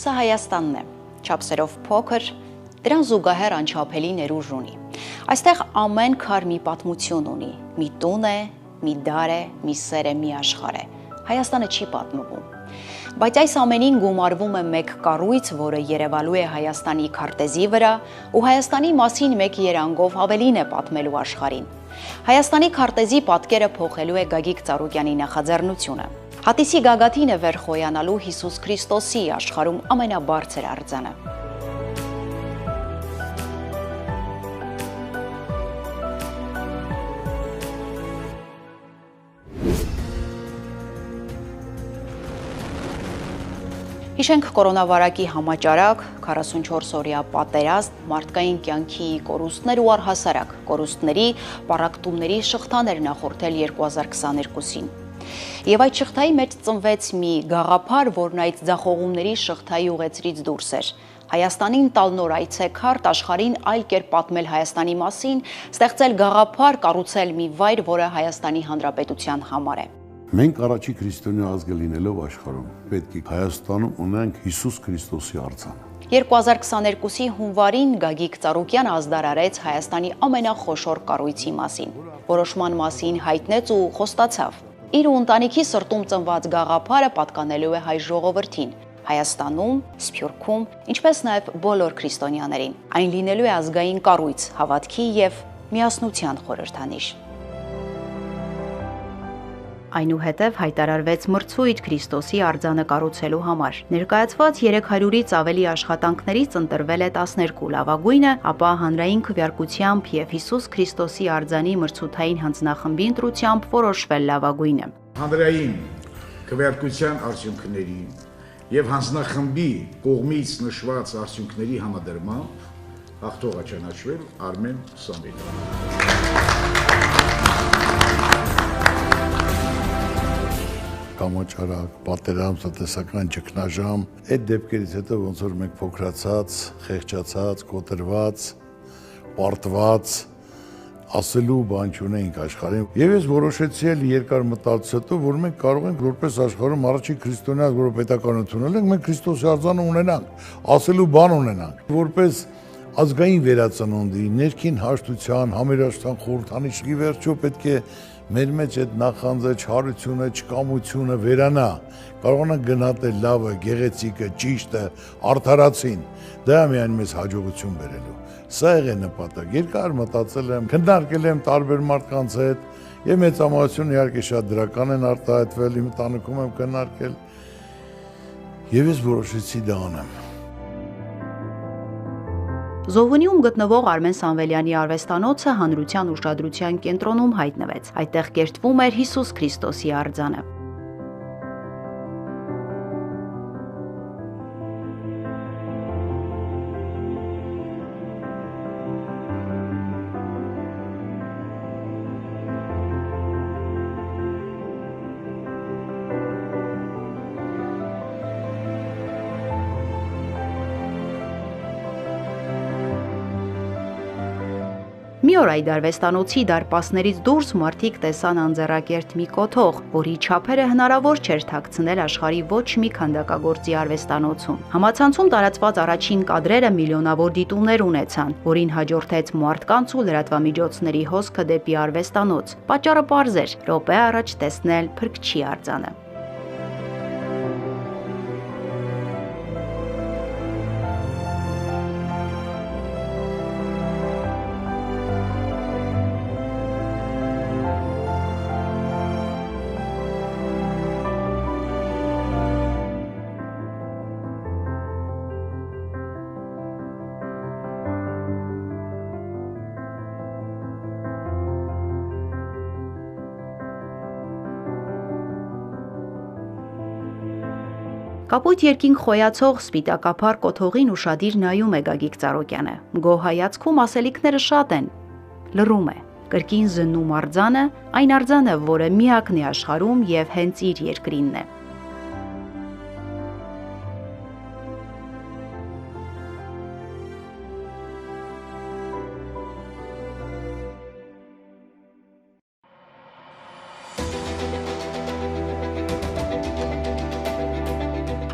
Սա Հայաստանն է, չափսերով փոքր, դրան զուգահեռ անչափելի ներուժ ունի։ Այստեղ ամեն քար մի պատմություն ունի, մի տուն է, մի դար է, մի սեր է, մի աշխարհ է։ Հայաստանը չի պատմվում։ Բայց այս ամենին գումարվում է մեկ կառույց, որը երևալու է Հայաստանի քարտեզի վրա ու Հայաստանի մասին մեկ երանգով ավելին է պատմելու աշխարհին։ Հայաստանի քարտեզի պատկերը փոխելու է Գագիկ Ծառուկյանի նախաձեռնությունը։ Հատիսի գագաթին է վեր խոյանալու Հիսուս Քրիստոսի աշխարհում ամենաբարձր արձանը։ Հիշենք կորոնավարակի համաճարակ, 44-օրյա պատերազմ, մարդկային կյանքի կորուստներ ու առհասարակ կորուստների, պառակտումների շղթաներ նախորդել 2022-ին։ Եվ այդ շղթայի մեջ ծնվեց մի գաղափար, որն այդ ձախողումների շղթայի ուղեցրից դուրս էր։ Հայաստանին տալ նոր այցեքարտ, աշխարհին այլ կերպ պատմել Հայաստանի մասին, ստեղծել գաղափար, կառուցել մի վայր, որը Հայաստանի Հանրապետության համար է։ Մենք առաջի քրիստոնյա ազգը լինելով աշխարհում պետք է Հայաստանում ունենք Հիսուս Քրիստոսի արձանը։ 2022-ի հունվարին Գագիկ Ծառուկյանը ազդարարեց Հայաստանի ամենախոշոր կառույցի մասին։ Որոշման մասին հայտնեց ու խոստացավ։ Իր ու ընտանիքի սրտում ծնված գաղափարը պատկանելու է հայ ժողովրդին, Հայաստանում, Սփյուռքում, ինչպես նաև բոլոր քրիստոնյաներին։ Այն լինելու է ազգային կառույց, հավատքի եւ միասնության խորհրդանիշ։ Այնուհետև հայտարարվեց մրցույթ Քրիստոսի արձանը կառուցելու համար։ Ներկայացված 300-ից ավելի աշխատանքներից ընտրվել է 12 լավագույնը, ապա հանրային քվեարկությամբ եւ Հիսուս Քրիստոսի արձանի մրցութային հանձնախմբի ընտրությամբ որոշվել լավագույնը։ Հանրային քվեարկության արդյունքների եւ հանձնախմբի կողմից նշված արդյունքների համադրմամբ հաղթողը ճանաչվել Արմեն Սամվելյանը։ Կամաճարակ, պատերազմ, տնտեսական ճգնաժամ, այդ դեպքերից հետո ոնց որ մենք փոքրացած, խեղճացած, կոտրված, պարտված, ասելու բան չունենք աշխարհին։ Եվ ես որոշեցի էլ երկար մտածելուց հետո, որ մենք կարող ենք որպես աշխարհում առաջին քրիստոնյա որը պետականություն ունենք, մենք Քրիստոսի արձանը ունենանք, ասելու բան ունենանք, որպես ազգային վերածնունդի, ներքին հաշտության, համերաշխության խորհրդանիշի վերջո պետք է մեր մեջ այդ նախանձը, չարությունը, չկամությունը վերանա, կարողանանք գնահատել լավը, գեղեցիկը, ճիշտը, արդարացին, դա միայն մեզ հաջողություն բերելու։ Սա եղել նպատակ։ Երկար մտածել եմ, քննարկել եմ տարբեր մարդկանց հետ, եւ մեծամասնությունը իհարկե շատ դրական են արտահայտվել, իմ տանիքում եմ քննարկել, եւ ես որոշեցի դա անեմ։ Զովունիում գտնվող Արմեն Սամվելյանի արվեստանոցը հանրության ուշադրության կենտրոնում հայտնվեց։ Այդտեղ կերտվում էր Հիսուս Քրիստոսի արձանը։ Մի օր այդ արվեստանոցի դարպասներից դուրս մարդիկ տեսան անձեռակերտ մի կոթող, որի չափերը հնարավոր չէր թաքցնել աշխարհի ոչ մի քանդակագործի արվեստանոցում։ Համացանցում տարածված առաջին կադրերը միլիոնավոր դիտումներ ունեցան, որին հաջորդեց մարդկանց ու լրատվամիջոցների հոսքը դեպի արվեստանոց։ Պատճառը պարզ էր՝ րոպե առաջ տեսնել Փրկչի արձանը։ Կապույտ երկինք խոյացող սպիտակափար կոթողին ուշադիր նայում է Գագիկ Ծառուկյանը։ Գոհ հայացքում ասելիքները շատ են։ Լռում է։ Կրկին զննում արձանը, այն արձանը, որը միակն է աշխարհում եւ հենց իր երկրինն է։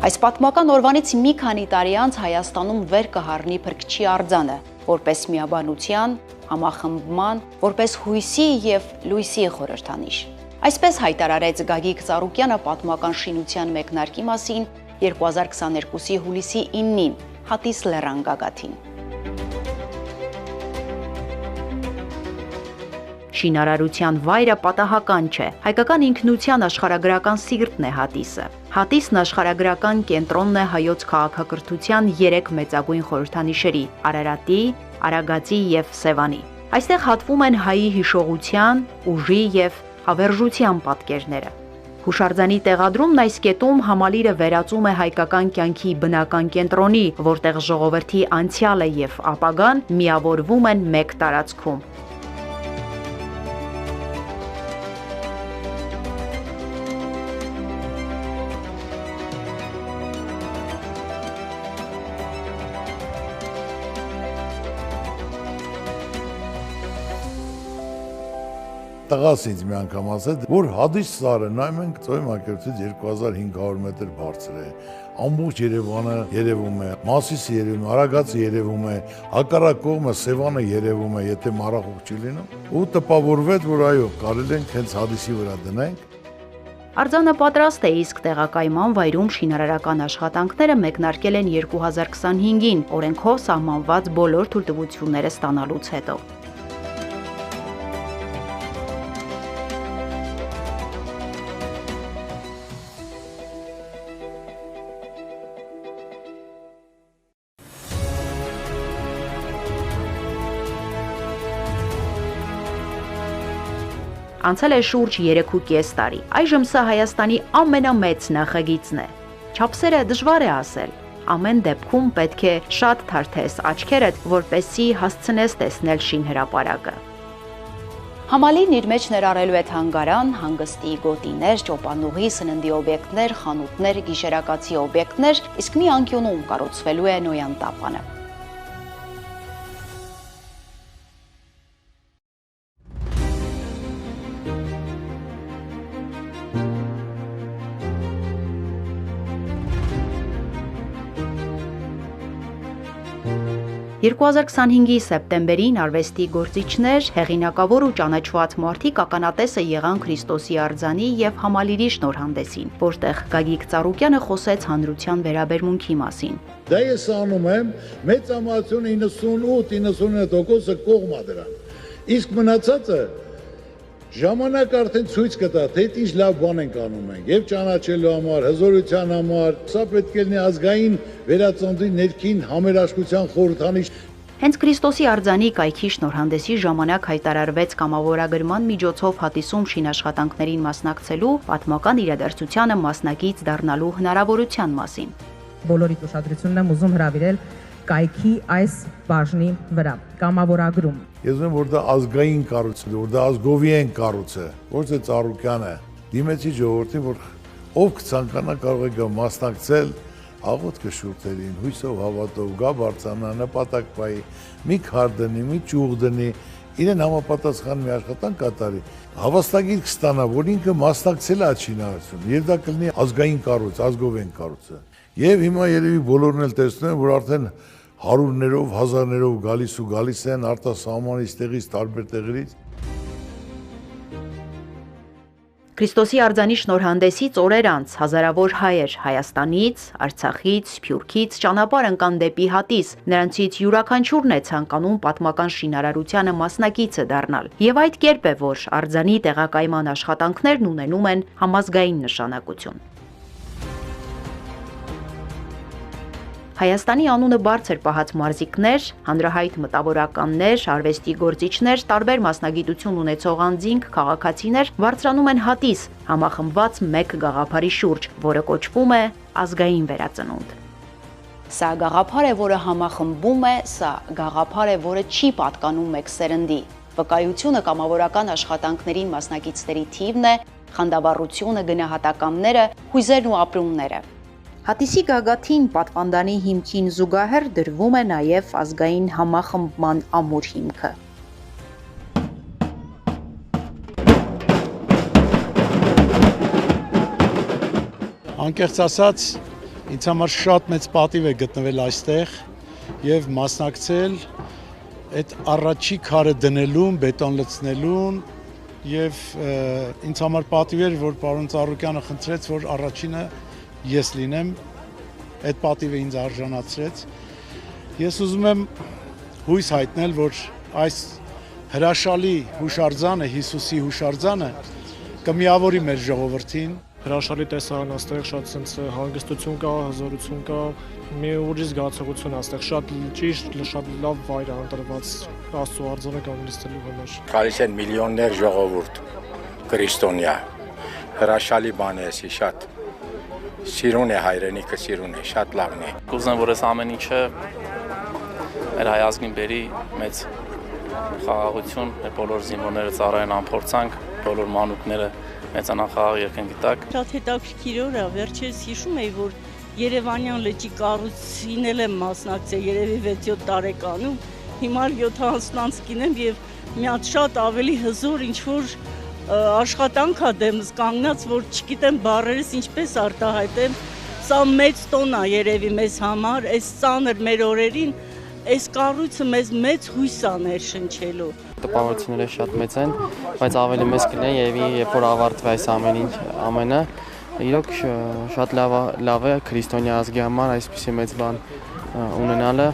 Այս պատմական օրվանից մի քանի տարի անց Հայաստանում վեր կհառնի Փրկչի արձանը, որպես միաբանության, համախմբման, որպես հույսի եւ լույսի խորհրդանիշ։ Այսպես հայտարարեց Գագիկ Ծառուկյանը պատմական շինության մեկնարկի մասին 2022-ի հուլիսի 9-ին Հատիս լեռան գագաթին։ Շինարարության վայրը պատահական չէ։ Հայկական ինքնության աշխարհագրական սիրտն է Հատիսը։ Հատիսն աշխարհագրական կենտրոնն է հայոց քաղաքակրթության 3 մեծագույն խորհրդանիշերի՝ Արարատի, Արագածի եւ Սևանի։ Այստեղ հատվում են հայի հիշողության, ուժի եւ հավերժության պատկերները։ Հուշարձանի տեղադրումն այս կետում համալիրը վերածում է հայկական կյանքի բնական կենտրոնի, որտեղ ժողովրդի անցյալը եւ ապագան միավորվում են մեկ տարածքում։ Տղաս ինձ մի անգամ ասեց, որ Հադիս սարը նայում ենք ծովի մակերեսից 2500 մետր բարձր է։ Ամբողջ Երևանը երևում է, Մասիսը երևում է, Արագածը երևում է, հակառակ կողմը Սևանը երևում է, եթե մառախուղ չի լինում։ Ու տպավորվեց, որ այո, կարելի ենք հենց Հադիսի վրա դնենք։ Արձանը պատրաստ է, իսկ տեղակայման վայրում շինարարական աշխատանքները մեկնարկել են 2025-ին, օրենքով սահմանված բոլոր թույլտվությունները ստանալուց հետո։ Անցել է շուրջ 3.5 տարի։ Այժմ սա Հայաստանի ամենամեծ նախագիծն է։ Չափսերը դժվար է ասել։ Ամեն դեպքում պետք է շատ թարթես աչքերդ, որպեսզի հասցնես տեսնել շինհրապարակը։ Համալիրն իր մեջ ներառելու է թանգարան, հանգստի գոտիներ, ճոպանուղի, սննդի օբյեկտներ, խանութներ, գիշերակացի օբյեկտներ, իսկ մի անկյունում կառուցվելու է Նոյան տապանը։ «2025-ի սեպտեմբերին արվեստի գործիչներ, հեղինակավոր ու ճանաչված մարդիկ ականատեսը եղան Քրիստոսի արձանի եւ համալիրի շնորհանդեսին, որտեղ Գագիկ Ծառուկյանը խոսեց հանրության վերաբերմունքի մասին։ Դա ես անում եմ, մեծամասնությունը 98-99% կողմ է դրան։ Իսկ մնացածը ժամանակ արդեն ցույց կտա, թե ինչ լավ բան ենք անում ենք, եւ ճանաչելու համար, հզորության համար, սա պետք է լինի ազգային վերածննդի ներքին համերաշխության խորհրդանիշ։ Հենց Քրիստոսի արձանի կայքի շնորհանդեսի ժամանակ հայտարարվեց կամավորագրման միջոցով Հատիսում շինաշխատանքներին մասնակցելու պատմական իրադարձությանը մասնակից դառնալու հնարավորության մասին։ Բոլորիդ ուշադրությունն եմ ուզում հրավիրել կայքի այս բաժնի վրա, կամավորագրում։ Ես ուզում որ դա ազգային կառույց է, որ դա ազգովիեն կառույց է, ոչ թե Ծառուկյանը։ Դիմեցի ժողովրդին, որ ով կցանկանա կարող է գա մասնակցել աղոթքը շուրթերին, հույսով հավատով, գա բարձանա, նպատակ պայի, մի քար դնի, մի ճյուղ դնի, իրեն համապատասխան մի աշխատանք կատարի, հավաստագիր կստանա, որ ինքը մասնակցել է այդ շինարարություն, եւ դա կլինի ազգային կառույց, ազգովեն կառույցը։ Եվ հիմա երևի բոլորն էլ տեսնում են, որ արդեն հարյուրներով, հազարներով գալիս են արտասահմանից, տեղից, տարբեր տեղերից։ Քրիստոսի արձանի շնորհանդեսից օրեր անց հազարավոր հայեր Հայաստանից, Արցախից, Սփյուռքից ճանապարհ ընկան դեպի Հատիս, նրանցից յուրաքանչյուրն է ցանկանում պատմական շինարարությանը մասնակիցը դառնալ։ Եվ այդ կերպ է, որ արձանի տեղակայման աշխատանքներն ունենում են համազգային նշանակություն։ Հայաստանի անունը բարձր պահած մարզիկներ, հանրահայտ մտավորականներ, արվեստի գործիչներ, տարբեր մասնագիտություն ունեցող անձինք, քաղաքացիներ բարձրանում են Հատիս, համախմբված մեկ գաղափարի շուրջ, որը կոչվում է ազգային վերածնունդ։ Սա գաղափար է, որը համախմբում է, սա գաղափար է, որը չի պատկանում մեկ սերնդի։ Վկայությունը կամավորական աշխատանքներին մասնակիցների թիվն է, խանդավառությունը, գնահատականները, հույզերն ու ապրումները։ Հատիսի գագաթին պատվանդանի հիմքին զուգահեռ դրվում է նաև ազգային համախմբման ամուր հիմքը։ Անկեղծ ասած, Ինձ համար շատ մեծ պատիվ է գտնվել այստեղ եւ մասնակցել այդ առաջի քարը դնելուն, բետոն լցնելուն եւ ինձ համար պատիվ էր, որ պարոն Ծառուկյանը խնդրեց, որ առաջինը ես լինեմ, այդ պատիվը ինձ արժանացրեց։ Ես ուզում եմ հույս հայտնել, որ այս հրաշալի հուշարձանը, Հիսուսի հուշարձանը կմիավորի մեր ժողովրդին։ Հրաշալի տեսարան աստեղ շատ sense հանգստություն կա, հզորություն կա, մի ուրիշ զգացողություն աստեղ շատ ճիշտ, շատ լավ վայր է ընտրված Աստծո արձանը կանգնեցնելու համար։ Գալիս են միլիոններ ժողովուրդ քրիստոնյա։ Հրաշալի բան է էսի շատ։ Սիրուն է հայրենիքը, սիրուն է, շատ լավն է։ Կուզեմ, որ այս ամեն ինչը մեր հայ ազգին բերի մեծ խաղաղություն, բոլոր զինվորները ծառայեն անփորձանք, բոլոր մանուկները մեծանան խաղաղ երկնքի տակ։ Շատ հետաքրքիր օր է, վերջերս հիշում էի, որ Երևանյան լճի կառուցին եմ մասնակցել երևի 6-7 տարեկանում, հիմա 70 կինեմ եւ մի հատ շատ ավելի հզոր ինչ-որ աշխատանք ա դեմս կանգնած, որ չգիտեմ բառերս ինչպես արտահայտեմ, սա մեծ տոն է երևի մեզ համար, այս ծանր մեր օրերին այս կառույցը մեզ մեծ հույս է ներշնչելու։ Տպավորությունները շատ մեծ են, բայց ավելի մեծ կլինեն երևի երբ որ ավարտվի այս ամենը, իրոք շատ լավ է քրիստոնյա ազգի համար այսպիսի մեծ բան ունենալը։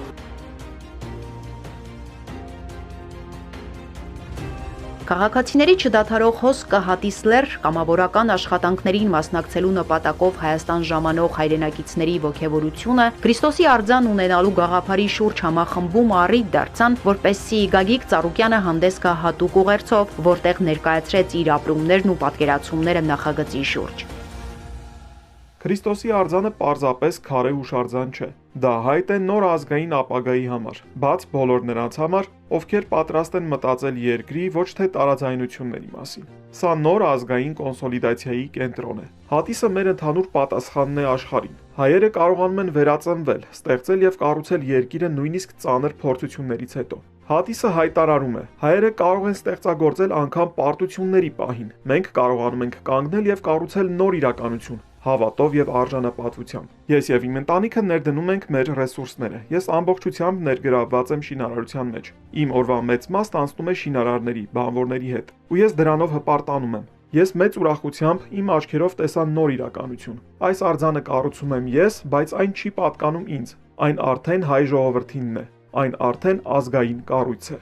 Քաղաքացիների չդադարող հոսքը հատիսլեր կամավորական աշխատանքներին մասնակցելու նպատակով Հայաստան ժամանող հայրենակիցների ոգևորությունը Քրիստոսի արձան ունենալու գաղափարի շուրջ համախմբում առիթ դարձան, որպեսզի Գագիկ Ծառուկյանը հանդես գա հատուկ ուղերձով, որտեղ ներկայացրեց իր ապրումներն ու պատկերացումները նախագծի շուրջ։ Քրիստոսի արձանը պարզապես քարե հուշարձան չէ։ Դա հայտ է նոր ազգային ապագայի համար, բաց բոլոր նրանց համար, ովքեր պատրաստ են մտածել երկրի ոչ թե տարաձայնությունների մասին։ Սա նոր ազգային կոնսոլիդացիայի կենտրոն է։ Հատիսը մեր ընդհանուր պատասխանն է աշխարհին։ Հայերը կարողանում են վերածնվել, ստեղծել եւ կառուցել երկիրը նույնիսկ ծանր փորձություններից հետո։ Հատիսը հայտարարում է. հայերը կարող են ստեղծագործել անգամ պարտությունների պահին։ Մենք կարողանում ենք կանգնել եւ կառուցել նոր իրականություն, հավատով եւ արժանապատվությամբ։ Ես եւ իմ ընտանիքը ներդնում ենք մեր ռեսուրսները։ Ես ամբողջությամբ ներգրավված եմ շինարարության մեջ։ Իմ օրվա մեծ մասն անցնում է շինարարների, բանվորների հետ, ու ես դրանով հպարտանում եմ։ Ես մեծ ուրախությամբ իմ աչքերով տեսա նոր իրականություն։ Այս արձանը կառուցում եմ ես, բայց այն չի պատկանում ինձ։ Այն արդեն հայ ժողովրդինն է։ Այն արդեն ազգային կառույց է։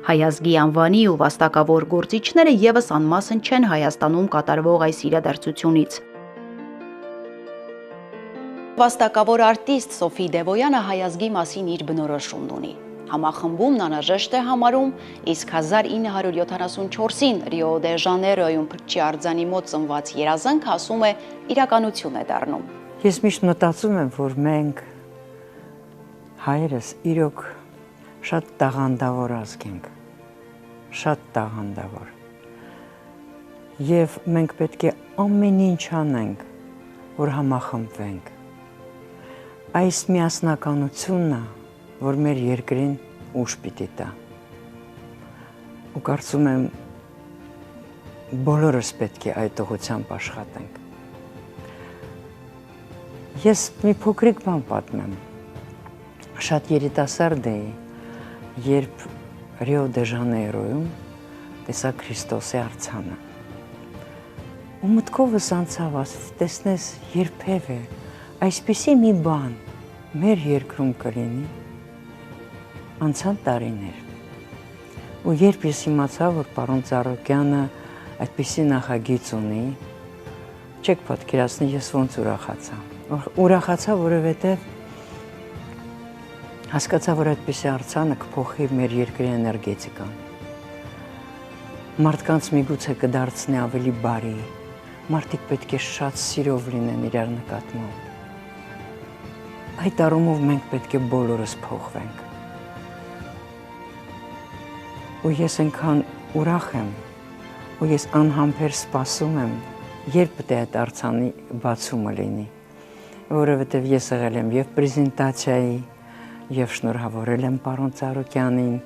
Հայազգի անվանի ու վաստակավոր գործիչները եւս անմասն չեն Հայաստանում կատարվող այս իրադարձությունից։ Վաստակավոր արտիստ Սոֆի Դևոյանը հայազգի մասին իր բնորոշումն ունի։ Համախմբումն անհրաժեշտ է համարում, իսկ 1974-ին Ռիո դե Ժանեյրոյում Փրկչի արձանի մոտ ծնված երազանքը ասում է իրականություն է դառնում։ Ես միշտ մտածում եմ, որ մենք հայերս իրոք շատ տաղանդավոր ազգ ենք, շատ տաղանդավոր։ Եվ մենք պետք է ամեն ինչ անենք, որ համախմբվենք։ Այս միասնականությունն է, որ մեր երկրին ուժ պիտի տա։ Ու կարծում եմ բոլորս պետք է այդ ուղղությամբ աշխատենք։ Ես մի փոքրիկ բան պատմեմ։ Շատ երիտասարդ էի, երբ Ռիո դե Ժանեյրոյում տեսա Քրիստոսի արձանը։ Ու մտքովս անցավ, տեսնես երբևէ այսպիսի մի բան մեր երկրում կլինի։ Անցան տարիներ։ Ու երբ ես իմացա, որ պարոն Ծառուկյանը այդպիսի նախագիծ ունի, չեք պատկերացնի ես ոնց ուրախացա։ Ուրախացա, որովհետև հասկացա, որ այդպիսի արձանը կփոխի մեր երկրի էներգետիկան։ Մարդկանց միգուցե կդարձնի ավելի բարի, մարդիկ պետք է շատ սիրով լինեն իրար նկատմամբ։ Այդ առումով մենք պետք է բոլորս փոխվենք։ Ու ես այնքան ուրախ եմ, ու ես անհամբեր սպասում եմ, երբ պետք է այդ արձանի բացումը լինի, որովհետև ես եղել եմ եւ պրեզենտացիայի, եւ շնորհավորել եմ պարոն Ծառուկյանին,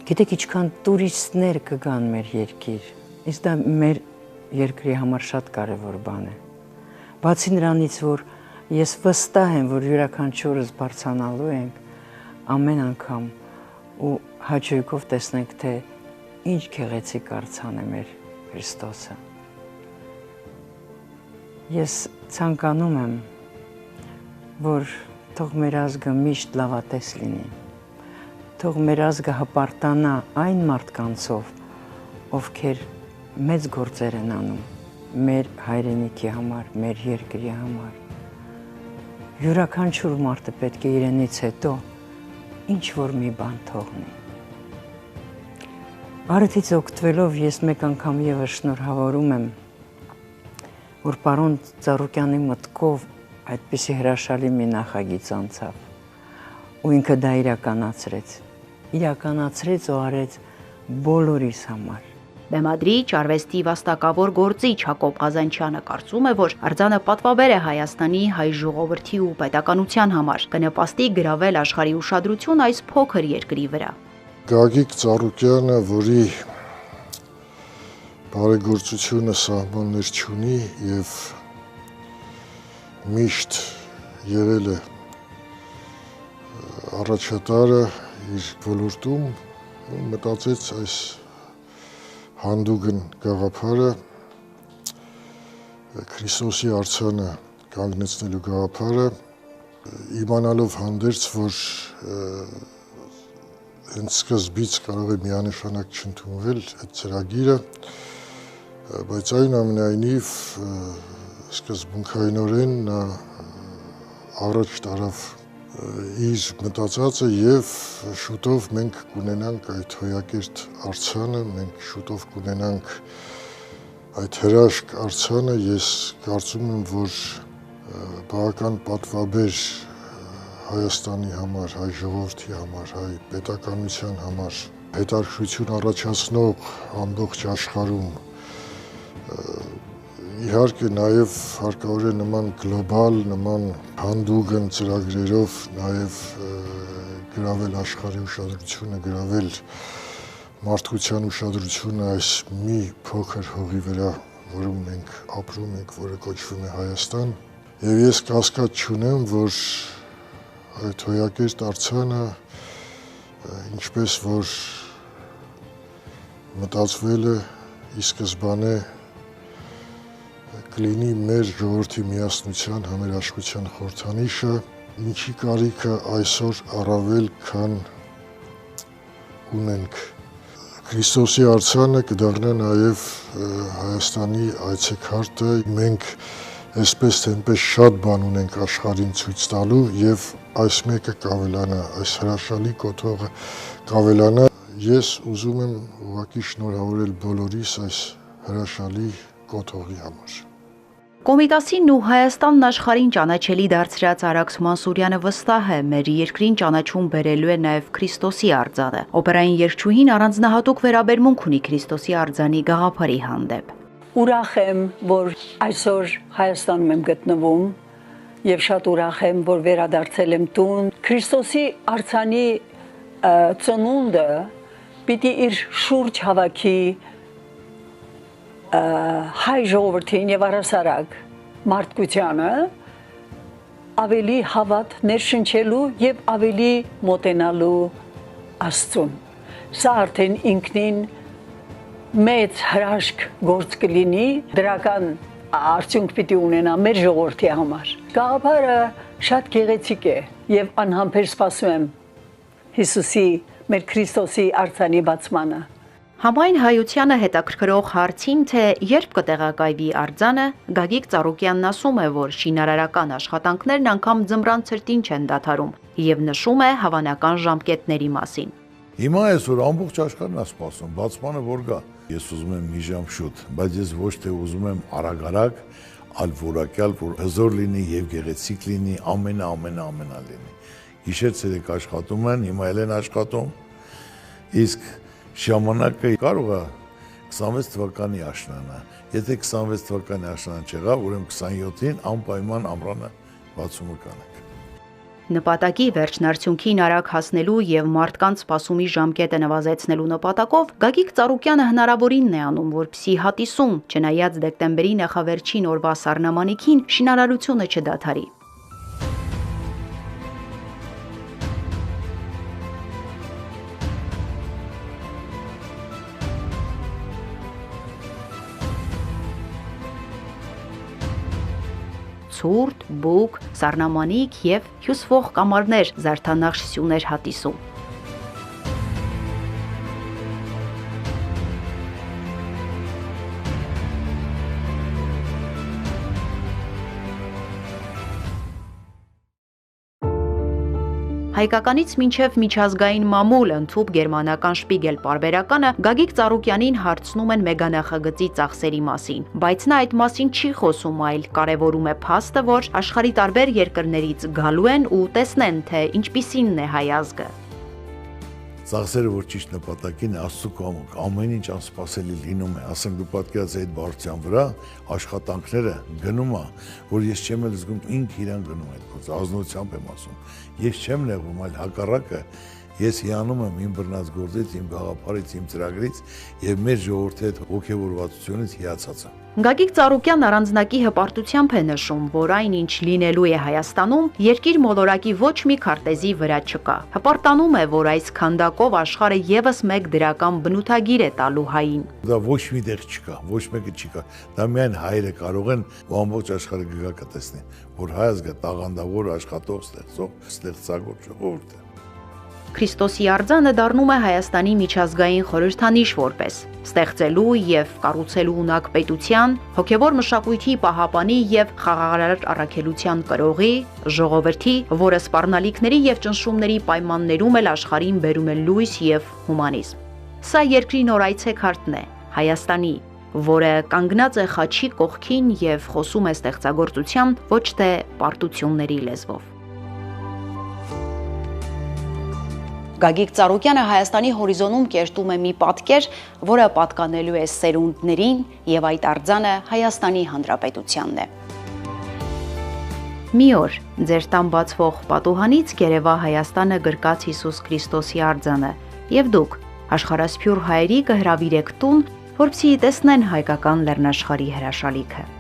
Գիտեք, ինչքան տուրիստներ կգան մեր երկիր։ Իսկ դա մեր երկրի համար շատ կարևոր բան է։ Բացի նրանից, որ ես վստահ եմ, որ յուրաքանչյուրս բարձրանալու ենք ամեն անգամ ու հաճույքով տեսնենք, թե ինչ գեղեցիկ արձան է մեր Քրիստոսը։ Ես ցանկանում եմ, որ թող մեր ազգը միշտ լավատես լինի, թող մեր ազգը հպարտանա այն մարդկանցով, ովքեր մեծ գործեր են անում մեր հայրենիքի համար, մեր երկրի համար։ Յուրաքանչյուր մարդը պետք է իրենից հետո ինչ-որ մի բան թողնի։ Արեթից օգտվելով ես մեկ անգամ ևս շնորհավորում եմ, որ պարոն Ծառուկյանի մտքով այդպիսի հրաշալի մի նախագիծ անցավ, ու ինքը դա իրականացրեց ու արեց բոլորիս համար։ Բեմադրիչ, արվեստի վաստակավոր գործիչ Հակոբ Ղազանչյանը կարծում է, որ արձանը պատվաբեր է Հայաստանի հայ ժողովրդի ու պետականության համար, կնպաստի գրավել աշխարհի ուշադրություն այս փոքր երկրի վրա։ Գագիկ Ծառուկյանը, որի բարեգործությունը սահմաններ չունի եւ միշտ եղել է առաջատարը իր ոլորտում, մտածեց այս հանդուգն գաղափարը, Քրիստոսի արձանը կանգնեցնելու գաղափարը, իմանալով հանդերձ, որ հենց սկզբից կարող է միանշանակ չընդունվել այդ ծրագիրը, բայց այնուամենայնիվ սկզբունքայինորեն նա առաջ տարավ իր մտածածը եւ շուտով մենք կունենանք այդ հոյակերտ արձանը, մենք շուտով կունենանք այդ հրաշք արձանը, ես կարծում եմ, որ բավական պատվաբեր Հայաստանի համար, հայ ժողովրդի համար, հայ պետականության համար, հետաքրքրություն առաջացնող ամբողջ աշխարհում, իհարկե նաև հարկավոր է նման գլոբալ, նման հանդուգն ծրագրերով նաև գրավել աշխարհի ուշադրությունը, գրավել մարդկության ուշադրությունը այս մի փոքր հողի վրա, որում մենք ապրում ենք, որը կոչվում է Հայաստան, եւ ես կասկած չունեմ, որ այդ հոյակերտ արձանը, ինչպես որ մտածվել է ի սկզբանե կլինի մեր ժողովրդի միասնության, համերաշխության խորհրդանիշը, ինչի կարիքը այսօր առավել քան ունենք։ Քրիստոսի արձանը կդառնա նաև Հայաստանի այցեքարտը, մենք այսպես թե այնպես շատ բան ունենք աշխարհին ցույց տալու եւ այս մեկը կավելանա, այս հրաշալի կոթողը կավելանա։ Ես ուզում եմ ուղղակի շնորհավորել բոլորիս այս հրաշալի կոթողի համար։ Կոմիտասին ու Հայաստանն աշխարհին ճանաչելի դարձրած Արաքս Մանսուրյանը վստահ է, մեր երկրին ճանաչում բերելու է նաև Քրիստոսի արձանը։ Օպերային երգչուհին առանձնահատուկ վերաբերմունք ունի Քրիստոսի արձանի գաղափարի հանդեպ։ Ուրախ եմ, որ այսօր Հայաստանում եմ գտնվում եւ շատ ուրախ եմ, որ վերադարձել եմ տուն։ Քրիստոսի արձանի ծնունդը պիտի իր շուրջ հավաքի հայ ժողովրդին եւ առասարակ մարդկությանը ավելի հավատ ներշնչելու եւ ավելի մոտենալու Աստծուն։ Սա արդեն ինքնին մեծ հրաշք գործ կլինի, դրական արդյունք պիտի ունենա մեր ժողովրդի համար։ Գաղափարը շատ գեղեցիկ է եւ անհամբեր սպասում եմ Հիսուսի, մեր Քրիստոսի արձանի բացմանը։ Համայն հայությանը հետաքրքրող հարցին, թե երբ կտեղակայվի արձանը, Գագիկ Ծառուկյանն ասում է, որ շինարարական աշխատանքներն անգամ ձմռան ցրտին չեն դադարում եւ նշում է հավանական ժամկետների մասին։ Հիմա այսօր ամբողջ աշխարհն է սպասում, բացմանը որ գա։ Ես ուզում եմ մի ժամ շուտ, բայց ես ոչ թե ուզում եմ արագ, այլ որակյալ, որ հզոր լինի եւ գեղեցիկ լինի, ամենա լինի։ Գիշեր ցերեկ աշխատում են, հիմա էլ են աշխատում։ Իսկ ժամանակը կարող է 26 թվականի աշնանը։ Եթե 26 թվականի աշնանը չեղավ, ուրեմն 27-ին անպայման ամռանը բացումը կանենք։ Նպատակի վերջնարդյունքին արագ հասնելու եւ մարդկանց սպասումի ժամկետը նվազեցնելու նպատակով Գագիկ Ծառուկյանը հնարավորինն է անում, որպեսզի հատիսում, չնայած դեկտեմբերի նախավերջին օրվա սառնամանիքին, շինարարությունը չդադարի։ Ցուրտ, բուկ, սառնամանիք եւ հյուսվող կամարներ, զարդանախշ սյուներ հատիսում։ Հայկականից մինչև միջազգային մամուլ ընդհուպ գերմանական շպիգել պարբերականը Գագիկ Ծառուկյանին հարցնում են մեգանախագծի ծախսերի մասին, բայց նա այդ մասին չի խոսում, այլ կարևորում է փաստը, որ աշխարհի տարբեր երկրներից գալու են ու տեսնեն, թե ինչպիսինն է հայ ազգը։ Ծախսերը, որ ճիշտ նպատակին Աստծո կամոք ամեն ինչ անսպասելի լինում է, ասենք դու պատկերացրու այդ բարձրության վրա աշխատանքները գնում է, որ ես չեմ էլ զգում ինքը իրան գնում այդ գործը, ազնությամբ եմ ասում։ Ես չեմ նեղվում, այլ հակառակը ես հիանում եմ իմ բռնած գործից, իմ գաղափարից, իմ ծրագրից եւ մեր ժողովրդի հետ ողջավորվածությունից հիացած եմ։ Գագիկ Ծառուկյանն առանձնակի հպարտությամբ է նշում, որ այն ինչ լինելու է Հայաստանում, երկիր մոլորակի ոչ մի քարտեզի վրա չկա։ Հպարտանում է, որ այս քանդակով աշխարհը եւս մեկ դրական բնութագիր է տալու հային։ Դա ոչ մի տեղ չկա, ոչ մեկը չկա։ Դա միայն հայերը կարող են ու ամբողջ աշխարհը գգա կտեսնի, որ հայ ազգը տաղանդավոր աշխատող, ստեղծագործ ժողովուրդ է։ Քրիստոսի արձանը դառնում է Հայաստանի միջազգային խորհրդանիշ որպես ստեղծելու եւ կառուցելու ունակ պետության, հոգեվոր մշակույթի պահապանի եւ խաղաղարար առաքելության կրողի, ժողովրդի, որը սպառնալիքների եւ ճնշումների պայմաններում էլ աշխարհին բերում է լույս եւ հումանիզմ։ Սա երկրի նոր այցեքարտն է, Հայաստանի, որը կանգնած է խաչի կողքին եւ խոսում է ստեղծագործության, ոչ թե պարտությունների լեզվով։ Գագիկ Ծառուկյանը Հայաստանի հորիզոնում կերտում է մի պատկեր, որը պատկանելու է սերունդներին եւ այդ արձանը Հայաստանի Հանրապետությանն է։ Մի օր ձեր տան բացվող պատուհանից կերևա Հայաստանը գրկած Հիսուս Քրիստոսի արձանը եւ դուք աշխարհասփյուր հայերի կհրավիրեք տուն, որպեսզի տեսնեն հայկական լեռնաշխարհի հրաշալիքը։